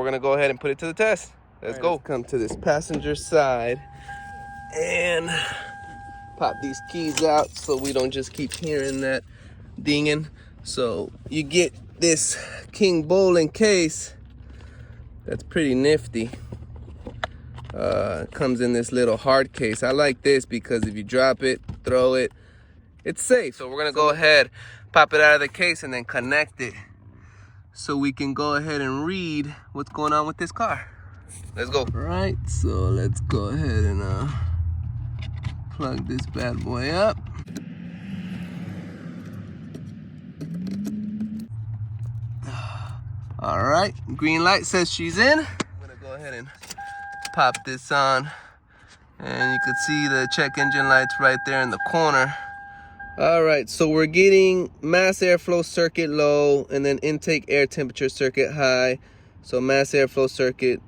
We're gonna go ahead and put it to the test. Let's go. Let's come to this passenger side and pop these keys out so we don't just keep hearing that dinging. So you get this KINGBOLEN case that's pretty nifty. Comes in this little hard case. I like this because if you drop it, throw it, it's safe. So we're gonna go ahead, pop it out of the case and then connect it so we can go ahead and read what's going on with this car. Let's go. All right, so let's go ahead and plug this bad boy up. All right, green light says she's in. I'm gonna go ahead and pop this on, and you can see the check engine lights right there in the corner. All right, so we're getting mass airflow circuit low and then intake air temperature circuit high. So mass airflow circuit.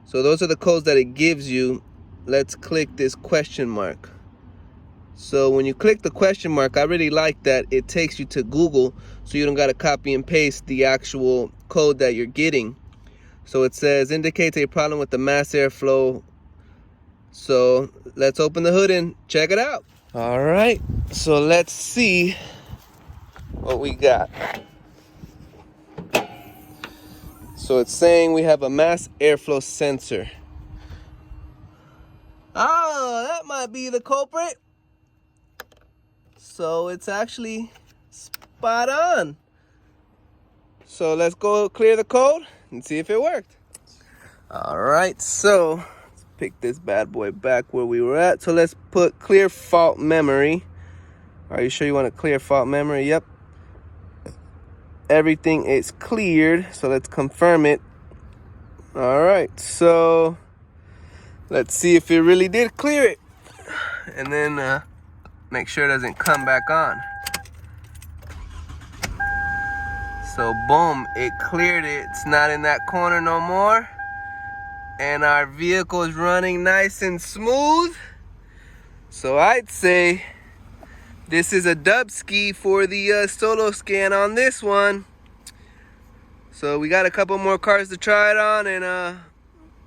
So those are the codes that it gives you. Let's click this question mark. So when you click the question mark, I really like that it takes you to Google, so you don't got to copy and paste the actual code that you're getting. So it says indicates a problem with the mass airflow. So let's open the hood and check it out. All right, so let's see what we got. So it's saying we have a mass airflow sensor. Oh, that might be the culprit. So it's actually spot on. So let's go clear the code and see if it worked. All right, so let's pick this bad boy back where we were at. So let's put clear fault memory. Are you sure you want to clear fault memory? Yep. Everything is cleared, so let's confirm it. All right, so let's see if it really did clear it. And then make sure it doesn't come back on. So boom, it cleared it. It's not in that corner no more. And our vehicle is running nice and smooth. So I'd say this is a dub ski for the solo scan on this one. So we got a couple more cars to try it on, and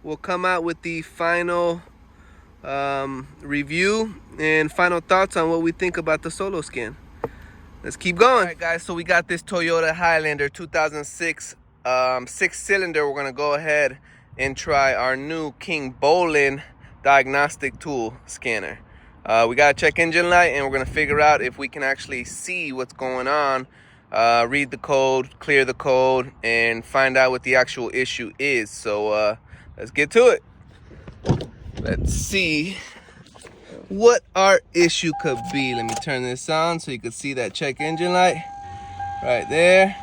we'll come out with the final review and final thoughts on what we think about the solo scan. Let's keep going. All right, guys, so we got this Toyota Highlander 2006 6-cylinder. We're gonna go ahead and try our new KINGBOLEN diagnostic tool scanner. We got a check engine light, and we're gonna figure out if we can actually see what's going on, read the code, clear the code, and find out what the actual issue is. So let's get to it. Let's see what our issue could be. Let me turn this on so you can see that check engine light right there.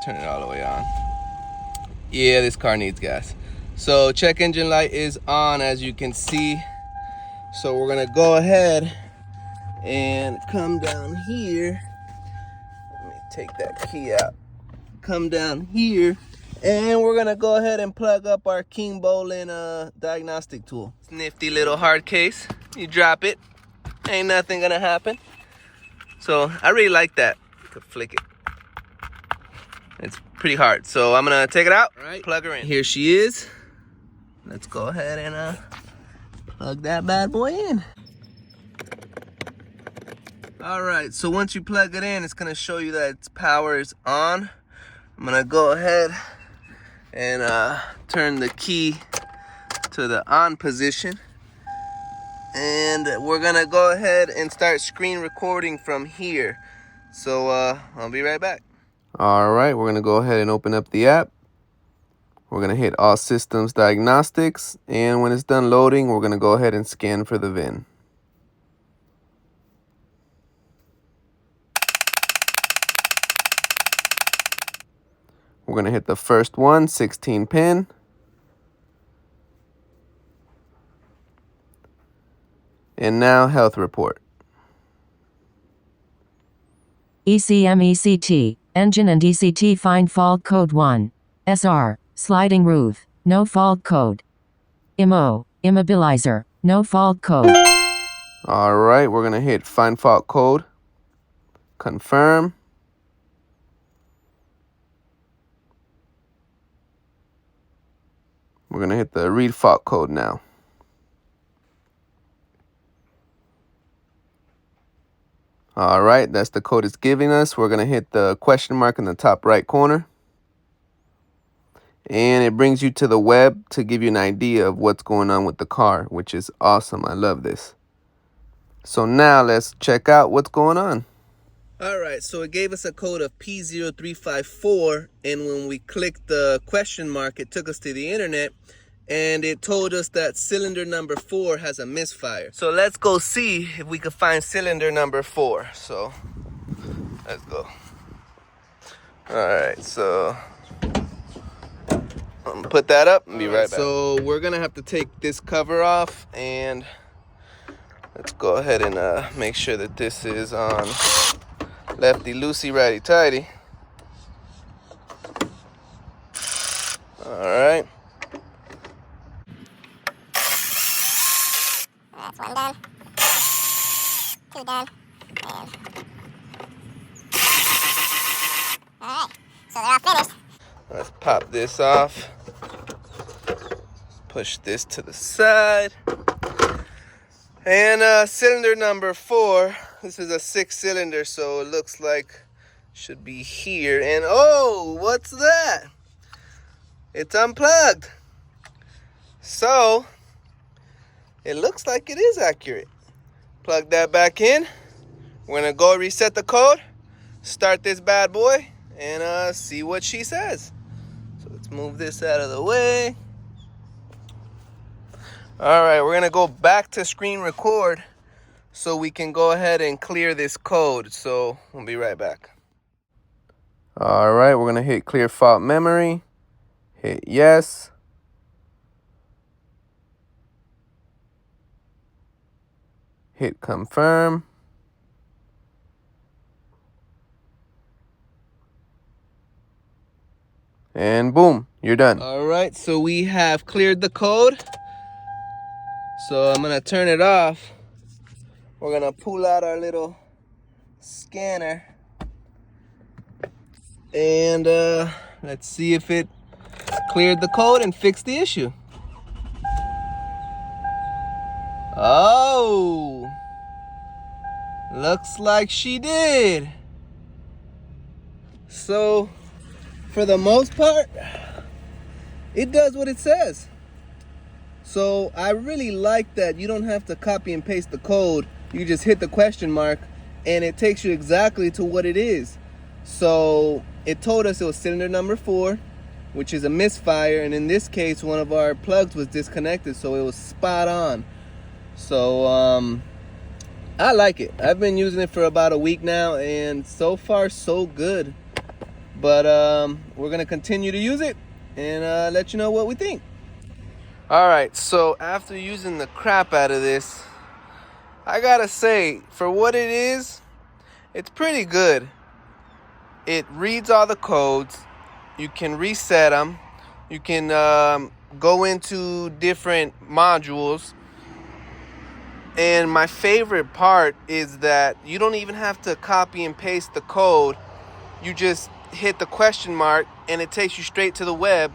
Turn it all the way on. Yeah, this car needs gas. So check engine light is on, as you can see. So we're gonna go ahead and come down here. Let me take that key out. Come down here, and we're gonna go ahead and plug up our KINGBOLEN diagnostic tool. It's a nifty little hard case. You drop it, ain't nothing gonna happen. So I really like that. You could flick it. It's pretty hard. So I'm gonna take it out, right, plug her in. Here she is. Let's go ahead and plug that bad boy in. All right, so once you plug it in, it's gonna show you that its power is on. I'm gonna go ahead and turn the key to the on position. And we're gonna go ahead and start screen recording from here. So I'll be right back. All right, we're gonna go ahead and open up the app. We're gonna hit all systems diagnostics, and when it's done loading, we're gonna go ahead and scan for the VIN. We're gonna hit the first one, 16 pin. And now health report. ECM engine and ECT find fault code 1. SR, sliding roof, no fault code. IMO, immobilizer, no fault code. All right, we're gonna hit find fault code, confirm. We're going to hit the read fault code now. All right, that's the code it's giving us. We're going to hit the question mark in the top right corner. And it brings you to the web to give you an idea of what's going on with the car, which is awesome. I love this. So now let's check out what's going on. All right, so it gave us a code of P0354, and when we clicked the question mark, it took us to the internet, and it told us that cylinder number 4 has a misfire. So let's go see if we can find cylinder number 4. So let's go. All right, so I'm gonna put that up and be right back. So we're gonna have to take this cover off, and let's go ahead and make sure that this is on lefty loosey, righty tighty. All right. That's one done. Two done. And... Alright, so they're all finished. Let's pop this off. Push this to the side. And cylinder number 4. This is a 6-cylinder, so it looks like should be here. And oh, what's that? It's unplugged. So it looks like it is accurate. Plug that back in. We're gonna go reset the code, start this bad boy, and see what she says. So let's move this out of the way. All right, we're gonna go back to screen record so we can go ahead and clear this code. So we'll be right back. All right, we're gonna hit clear fault memory, hit yes. Hit confirm. And boom, you're done. All right, so we have cleared the code. So I'm gonna turn it off. We're gonna pull out our little scanner. And let's see if it cleared the code and fixed the issue. Oh, looks like she did. So for the most part, it does what it says. So I really like that you don't have to copy and paste the code. You just hit the question mark and it takes you exactly to what it is. So it told us it was cylinder number 4, which is a misfire. And in this case, one of our plugs was disconnected, so it was spot on. So I like it. I've been using it for about a week now, and so far so good. But we're gonna continue to use it and let you know what we think. All right, so after using the crap out of this, I gotta say, for what it is, it's pretty good. It reads all the codes. You can reset them. You can go into different modules. And my favorite part is that you don't even have to copy and paste the code. You just hit the question mark and it takes you straight to the web,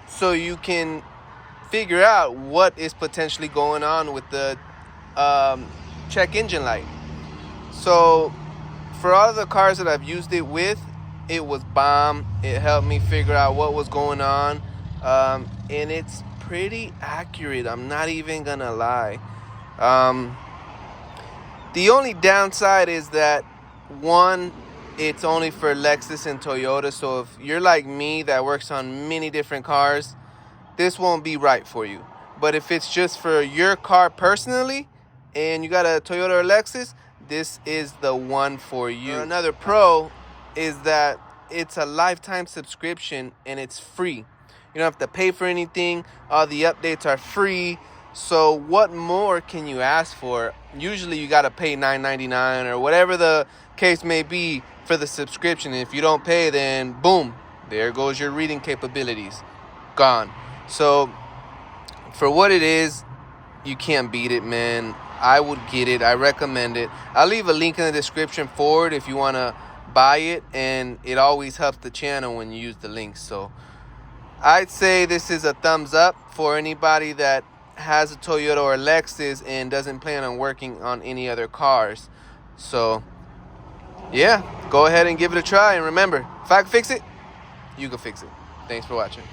so you can figure out what is potentially going on with the check engine light. So for all of the cars that I've used it with, it was bomb. It helped me figure out what was going on, and it's pretty accurate. I'm not even gonna lie. The only downside is that, one, it's only for Lexus and Toyota. So if you're like me that works on many different cars, this won't be right for you. But if it's just for your car personally and you got a Toyota or Lexus, this is the one for you. Another pro is that it's a lifetime subscription and it's free. You don't have to pay for anything. All the updates are free. So what more can you ask for? Usually you got to pay $9.99 or whatever the case may be for the subscription. And if you don't pay, then boom, there goes your reading capabilities. Gone. So for what it is, you can't beat it, man. I would get it. I recommend it. I'll leave a link in the description for it if you want to buy it. And it always helps the channel when you use the link. So I'd say this is a thumbs up for anybody that has a Toyota or Lexus and doesn't plan on working on any other cars. So yeah, go ahead and give it a try. And remember, if I can fix it, you can fix it. Thanks for watching.